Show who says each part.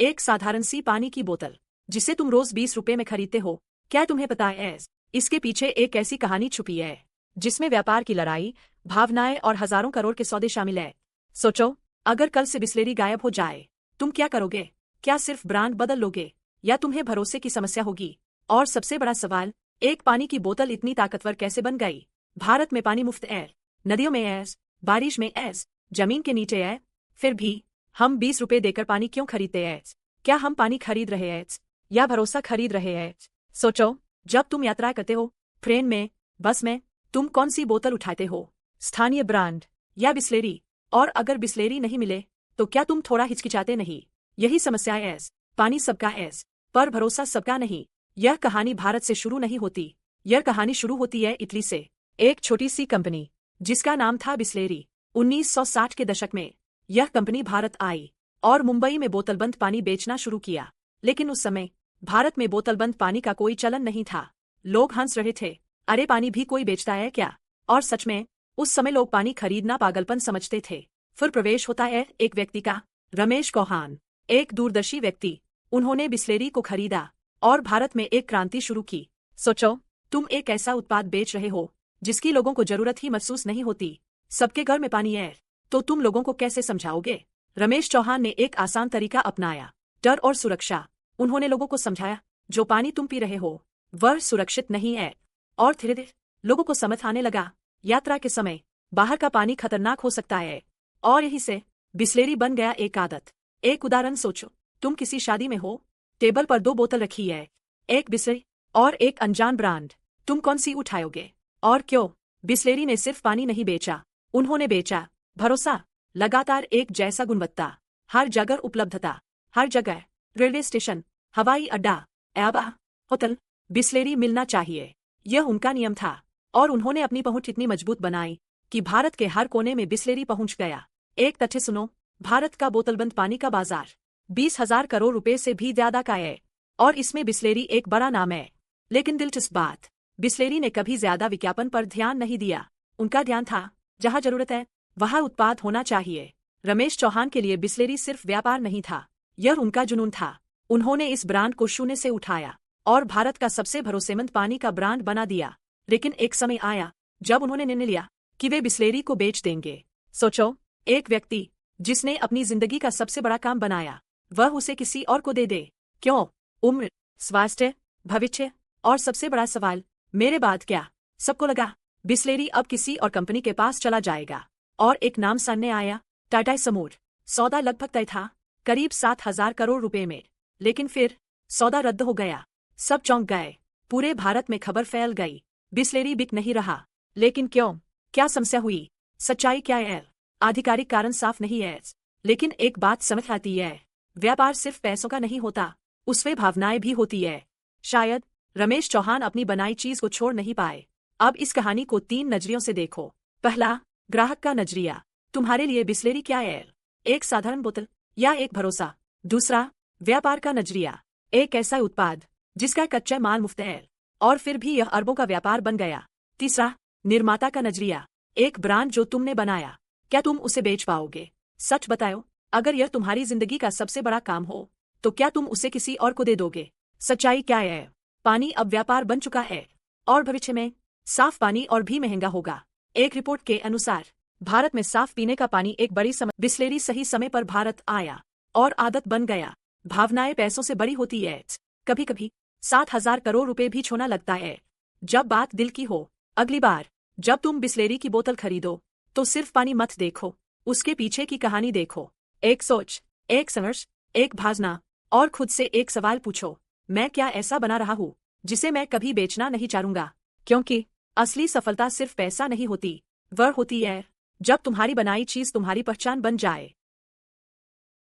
Speaker 1: एक साधारण सी पानी की बोतल जिसे तुम रोज 20 रुपए में खरीदते हो, क्या तुम्हें पता है इसके पीछे एक ऐसी कहानी छुपी है जिसमें व्यापार की लड़ाई, भावनाएं और हजारों करोड़ के सौदे शामिल है। सोचो, अगर कल से बिस्लेरी गायब हो जाए, तुम क्या करोगे? क्या सिर्फ ब्रांड बदल लोगे या तुम्हें भरोसे की समस्या होगी? और सबसे बड़ा सवाल, एक पानी की बोतल इतनी ताकतवर कैसे बन गई? भारत में पानी मुफ्त है, नदियों में है, बारिश में है, जमीन के नीचे है, फिर भी हम 20 रुपए देकर पानी क्यों खरीदते हैं? क्या हम पानी खरीद रहे हैं या भरोसा खरीद रहे हैं? सोचो, जब तुम यात्रा करते हो, ट्रेन में, बस में, तुम कौन सी बोतल उठाते हो? स्थानीय ब्रांड या बिस्लेरी? और अगर बिस्लेरी नहीं मिले तो क्या तुम थोड़ा हिचकिचाते नहीं? यही समस्या है, पानी सबका है पर भरोसा सबका नहीं। यह कहानी भारत से शुरू नहीं होती, यह कहानी शुरू होती है इटली से। एक छोटी सी कंपनी जिसका नाम था बिस्लेरी, 1960 के दशक में यह कंपनी भारत आई और मुंबई में बोतलबंद पानी बेचना शुरू किया। लेकिन उस समय भारत में बोतलबंद पानी का कोई चलन नहीं था। लोग हंस रहे थे, अरे पानी भी कोई बेचता है क्या? और सच में उस समय लोग पानी खरीदना पागलपन समझते थे। फिर प्रवेश होता है एक व्यक्ति का, रमेश चौहान, एक दूरदर्शी व्यक्ति। उन्होंने बिस्लेरी को खरीदा और भारत में एक क्रांति शुरू की। सोचो, तुम एक ऐसा उत्पाद बेच रहे हो जिसकी लोगों को जरूरत ही महसूस नहीं होती। सबके घर में पानी है, तो तुम लोगों को कैसे समझाओगे? रमेश चौहान ने एक आसान तरीका अपनाया, डर और सुरक्षा। उन्होंने लोगों को समझाया, जो पानी तुम पी रहे हो वह सुरक्षित नहीं है। और धीरे धीरे लोगों को समझ आने लगा, यात्रा के समय बाहर का पानी खतरनाक हो सकता है। और यहीं से बिस्लेरी बन गया एक आदत। एक उदाहरण सोचो, तुम किसी शादी में हो, टेबल पर 2 बोतल रखी है, एक बिस्लेरी और एक अनजान ब्रांड। तुम कौन सी उठाओगे और क्यों? बिस्लेरी ने सिर्फ पानी नहीं बेचा, उन्होंने बेचा भरोसा। लगातार एक जैसा गुणवत्ता, हर जगह उपलब्धता, हर जगह, रेलवे स्टेशन, हवाई अड्डा, ढाबा, होटल, बिस्लेरी मिलना चाहिए। यह उनका नियम था और उन्होंने अपनी पहुंच इतनी मजबूत बनाई कि भारत के हर कोने में बिस्लेरी पहुंच गया। एक तथ्य सुनो, भारत का बोतलबंद पानी का बाजार 20,000 करोड़ रुपए से भी ज्यादा का है और इसमें बिस्लेरी एक बड़ा नाम है। लेकिन दिलचस्प बात, बिस्लेरी ने कभी ज्यादा विज्ञापन पर ध्यान नहीं दिया। उनका ध्यान था, जहां जरूरत है वहां उत्पाद होना चाहिए। रमेश चौहान के लिए बिस्लेरी सिर्फ व्यापार नहीं था, यह उनका जुनून था। उन्होंने इस ब्रांड को शून्य से उठाया और भारत का सबसे भरोसेमंद पानी का ब्रांड बना दिया। लेकिन एक समय आया जब उन्होंने निर्णय लिया कि वे बिस्लेरी को बेच देंगे। सोचो, एक व्यक्ति जिसने अपनी जिंदगी का सबसे बड़ा काम बनाया, वह उसे किसी और को दे दे। क्यों? उम्र, स्वास्थ्य, भविष्य और सबसे बड़ा सवाल, मेरे बाद क्या? सबको लगा बिस्लेरी अब किसी और कंपनी के पास चला जाएगा और एक नाम सामने आया, टाटा समूह। सौदा लगभग तय था, करीब 7,000 करोड़ रुपए में। लेकिन फिर सौदा रद्द हो गया। सब चौंक गए, पूरे भारत में खबर फैल गई, बिस्लेरी बिक नहीं रहा। लेकिन क्यों? क्या समस्या हुई? सच्चाई क्या है? आधिकारिक कारण साफ नहीं है, लेकिन एक बात समझ आती है, व्यापार सिर्फ पैसों का नहीं होता, उसमें भावनाएं भी होती है। शायद रमेश चौहान अपनी बनाई चीज को छोड़ नहीं पाए। अब इस कहानी को 3 नजरियों से देखो। पहला, ग्राहक का नजरिया, तुम्हारे लिए बिस्लेरी क्या है? एक साधारण बोतल या एक भरोसा? दूसरा, व्यापार का नजरिया, एक ऐसा उत्पाद जिसका कच्चा माल मुफ्त है और फिर भी यह अरबों का व्यापार बन गया। तीसरा, निर्माता का नजरिया, एक ब्रांड जो तुमने बनाया, क्या तुम उसे बेच पाओगे? सच बताओ, अगर यह तुम्हारी जिंदगी का सबसे बड़ा काम हो तो क्या तुम उसे किसी और को दे दोगे? सच्चाई क्या है? पानी अब व्यापार बन चुका है और भविष्य में साफ पानी और भी महंगा होगा। एक रिपोर्ट के अनुसार भारत में साफ पीने का पानी एक बड़ी समस्या। बिस्लेरी सही समय पर भारत आया और आदत बन गया। भावनाएं पैसों से बड़ी होती है। कभी कभी 7,000 करोड़ रुपए भी छोना लगता है जब बात दिल की हो। अगली बार जब तुम बिस्लेरी की बोतल खरीदो तो सिर्फ पानी मत देखो, उसके पीछे की कहानी देखो। एक सोच, एक संघर्ष, एक भावना और खुद से एक सवाल पूछो, मैं क्या ऐसा बना रहा हूँ जिसे मैं कभी बेचना नहीं चाहूंगा? क्योंकि असली सफलता सिर्फ पैसा नहीं होती, वह होती है जब तुम्हारी बनाई चीज तुम्हारी पहचान बन जाए।